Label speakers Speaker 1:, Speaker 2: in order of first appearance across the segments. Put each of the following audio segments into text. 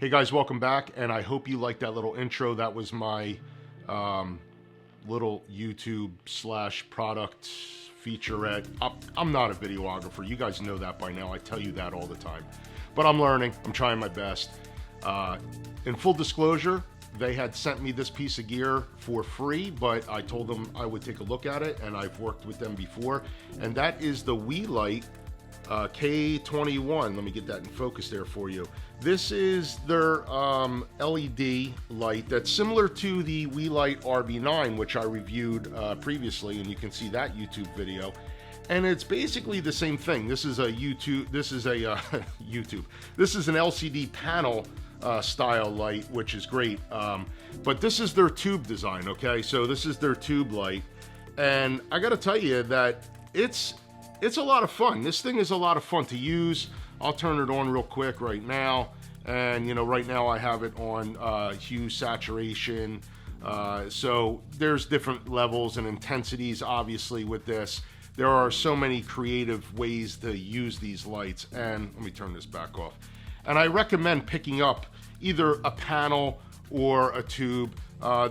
Speaker 1: Hey guys, welcome back, and I hope you liked that little intro. That was my little YouTube / product featurette. I'm not a videographer. You guys know that by now. I tell you that all the time. But I'm learning. I'm trying my best. In full disclosure, they had sent me this piece of gear for free, but I told them I would take a look at it, and I've worked with them before. And that is the Weeylite K21. Let me get that in focus there for you. This is their LED light that's similar to the Weeylite RB9, which I reviewed previously, and you can see that YouTube video. And it's basically the same thing. This is a this is an LCD panel style light, which is great. But this is their tube design, okay? So this is their tube light. And I gotta tell you that it's a lot of fun. This thing is a lot of fun to use. I'll turn it on real quick right now. And you know, right now I have it on hue saturation. So there's different levels and intensities, obviously, with this. There are so many creative ways to use these lights. And let me turn this back off. And I recommend picking up either a panel or a tube.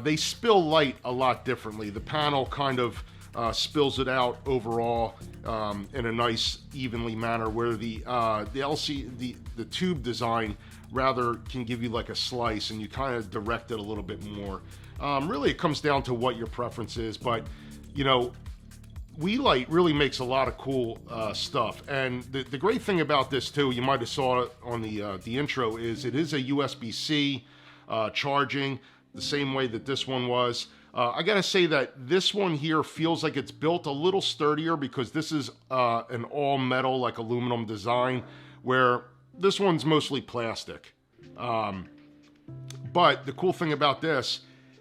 Speaker 1: They spill light a lot differently. The panel kind of spills it out overall in a nice evenly manner, where the tube design rather can give you like a slice, and you kind of direct it a little bit more. Really, it comes down to what your preference is, but you know, Weeylite really makes a lot of cool stuff. And the great thing about this too, you might have saw it on the intro, is it is a USB-C charging the same way that this one was. I gotta say that this one here feels like it's built a little sturdier, because this is an all metal, like aluminum design, where this one's mostly plastic. But the cool thing about this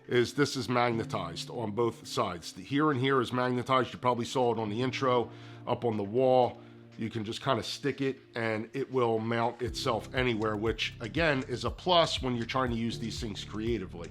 Speaker 1: is magnetized on both sides. The here and here is magnetized. You probably saw it on the intro. Up on the wall, you can just kind of stick it and it will mount itself anywhere, which again is a plus when you're trying to use these things creatively.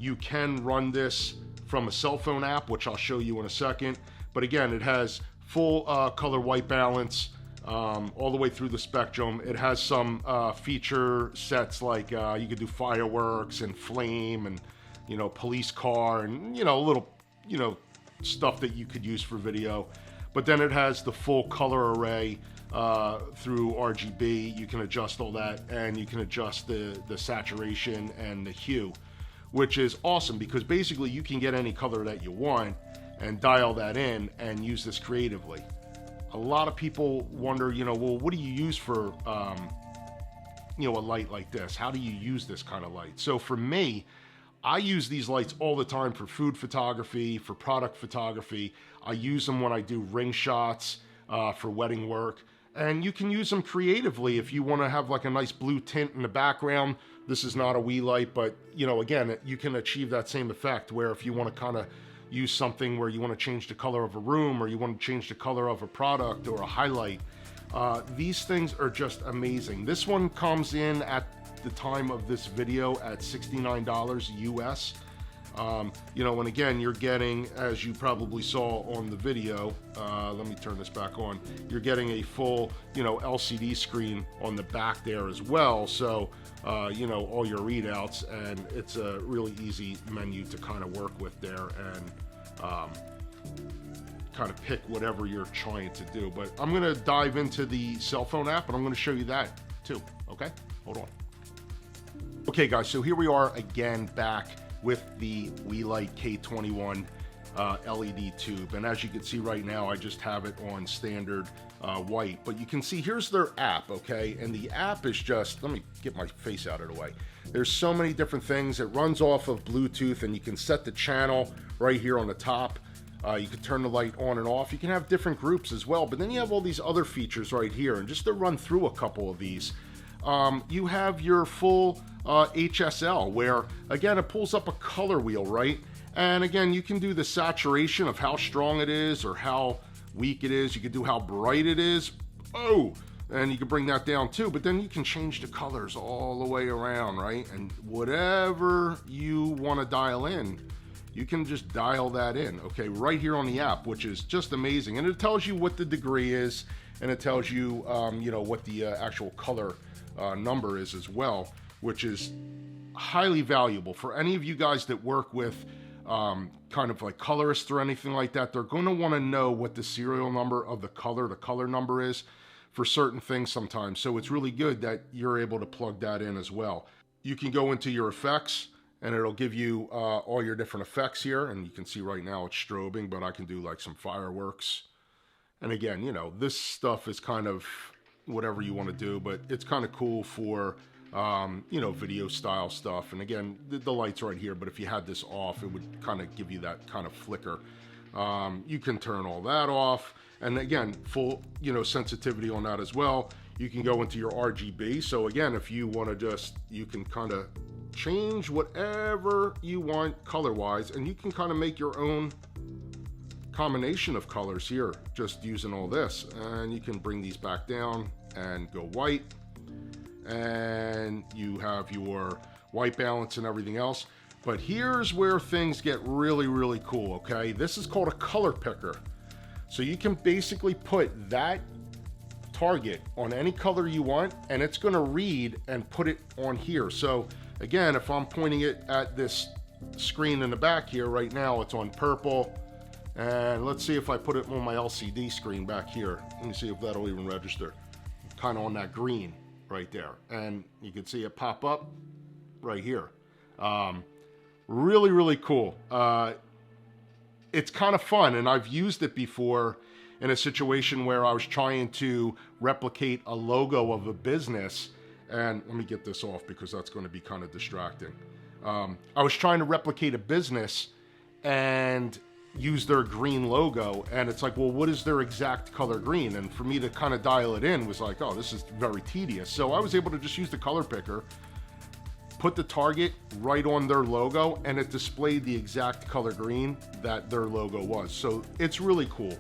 Speaker 1: You can run this from a cell phone app, which I'll show you in a second. But again, it has full color white balance all the way through the spectrum. It has some feature sets like you could do fireworks and flame and, you know, police car and, you know, little, you know, stuff that you could use for video. But then it has the full color array through RGB. You can adjust all that, and you can adjust the saturation and the hue, which is awesome, because basically you can get any color that you want and dial that in and use this creatively. A lot of people wonder, you know, well, what do you use for, you know, a light like this? How do you use this kind of light? So for me, I use these lights all the time for food photography, for product photography. I use them when I do ring shots for wedding work. And you can use them creatively if you want to have like a nice blue tint in the background. This is not a Weeylite, but you know, again, you can achieve that same effect, where if you want to kind of use something where you want to change the color of a room, or you want to change the color of a product or a highlight, these things are just amazing. This one comes in at the time of this video at $69 US. You know, and again, you're getting, as you probably saw on the video, let me turn this back on, you're getting a full, you know, LCD screen on the back there as well. So, you know, all your readouts, and it's a really easy menu to kind of work with there and kind of pick whatever you're trying to do. But I'm gonna dive into the cell phone app, and I'm gonna show you that too, okay? Hold on. Okay guys, so here we are again, back with the Weeylite K21 LED tube. And as you can see right now, I just have it on standard white, but you can see here's their app, okay? And the app is just, let me get my face out of the way. There's so many different things. It runs off of Bluetooth, and you can set the channel right here on the top. You can turn the light on and off. You can have different groups as well, but then you have all these other features right here. And just to run through a couple of these, you have your full HSL, where again, it pulls up a color wheel, right? And again, you can do the saturation of how strong it is or how weak it is. You can do how bright it is. Oh, and you can bring that down too, but then you can change the colors all the way around, right? And whatever you want to dial in, you can just dial that in, okay, right here on the app, which is just amazing. And it tells you what the degree is, and it tells you, you know, what the actual color number is as well, which is highly valuable for any of you guys that work with kind of like colorists or anything like that. They're going to want to know what the serial number of the color number is for certain things sometimes. So it's really good that you're able to plug that in as well. You can go into your effects and it'll give you all your different effects here. And you can see right now it's strobing, but I can do like some fireworks. And again, you know, this stuff is kind of whatever you want to do, but it's kind of cool for you know, video style stuff. And again, the light's right here, but if you had this off, it would kind of give you that kind of flicker. You can turn all that off. And again, full, you know, sensitivity on that as well. You can go into your RGB. So again, if you want to just, you can kind of change whatever you want color-wise, and you can kind of make your own combination of colors here, just using all this. And you can bring these back down and go white. And you have your white balance and everything else. But here's where things get really, really cool, okay? This is called a color picker. So you can basically put that target on any color you want, and it's gonna read and put it on here. So again, if I'm pointing it at this screen in the back here, right now it's on purple. And let's see if I put it on my LCD screen back here. Let me see if that'll even register. Kind of on that green right there. And you can see it pop up right here. Really, really cool. It's kind of fun, and I've used it before in a situation where I was trying to replicate a logo of a business. And let me get this off because that's going to be kind of distracting. I was trying to replicate a business and use their green logo, and it's like, well, what is their exact color green? And for me to kind of dial it in was like, oh, this is very tedious. So I was able to just use the color picker, put the target right on their logo, and it displayed the exact color green that their logo was. So it's really cool.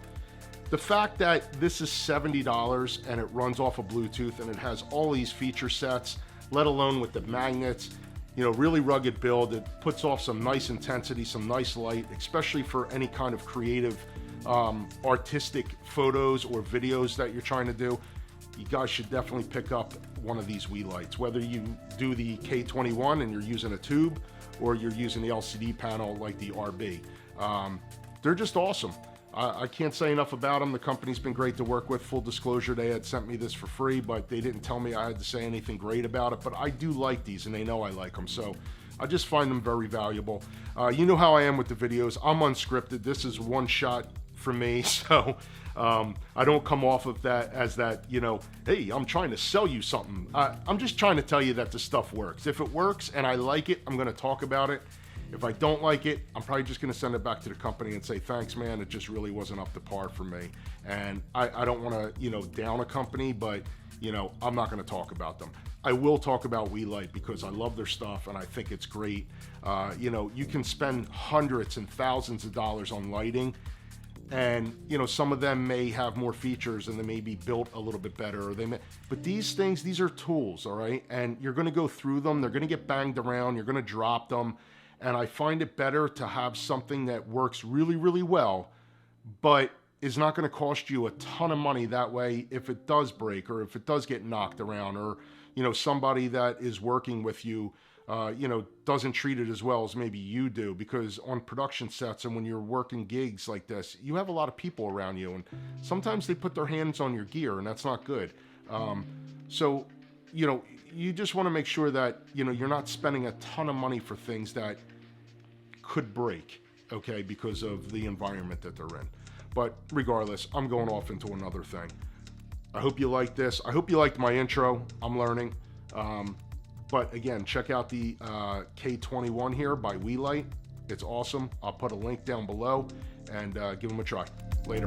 Speaker 1: The fact that this is $70 and it runs off of Bluetooth and it has all these feature sets, let alone with the magnets, you know, really rugged build. It puts off some nice intensity, some nice light, especially for any kind of creative, artistic photos or videos that you're trying to do. You guys should definitely pick up one of these Weeylites, whether you do the K21 and you're using a tube or you're using the LCD panel like the RB. They're just awesome. I can't say enough about them. The company's been great to work with. Full disclosure, they had sent me this for free, but they didn't tell me I had to say anything great about it. But I do like these, and they know I like them. So I just find them very valuable. You know how I am with the videos. I'm unscripted. This is one shot for me. So I don't come off of that as that, you know, hey, I'm trying to sell you something. I'm just trying to tell you that the stuff works. If it works and I like it, I'm going to talk about it. If I don't like it, I'm probably just going to send it back to the company and say, thanks, man, it just really wasn't up to par for me. And I don't want to, you know, down a company, but, you know, I'm not going to talk about them. I will talk about Weeylite because I love their stuff and I think it's great. You know, you can spend hundreds and thousands of dollars on lighting, and, you know, some of them may have more features and they may be built a little bit better, or they may, but these things, these are tools, all right? And you're going to go through them. They're going to get banged around. You're going to drop them. And I find it better to have something that works really, really well, but is not going to cost you a ton of money. That way, if it does break or if it does get knocked around, or, you know, somebody that is working with you, you know, doesn't treat it as well as maybe you do, because on production sets and when you're working gigs like this, you have a lot of people around you, and sometimes they put their hands on your gear, and that's not good. So, you know, you just want to make sure that, you know, you're not spending a ton of money for things that could break, okay, because of the environment that they're in. But regardless, I'm going off into another thing. I hope you like this. I hope you liked my intro. I'm learning. But again, check out the K21 here by Weeylite. It's awesome. I'll put a link down below, and give them a try. Later.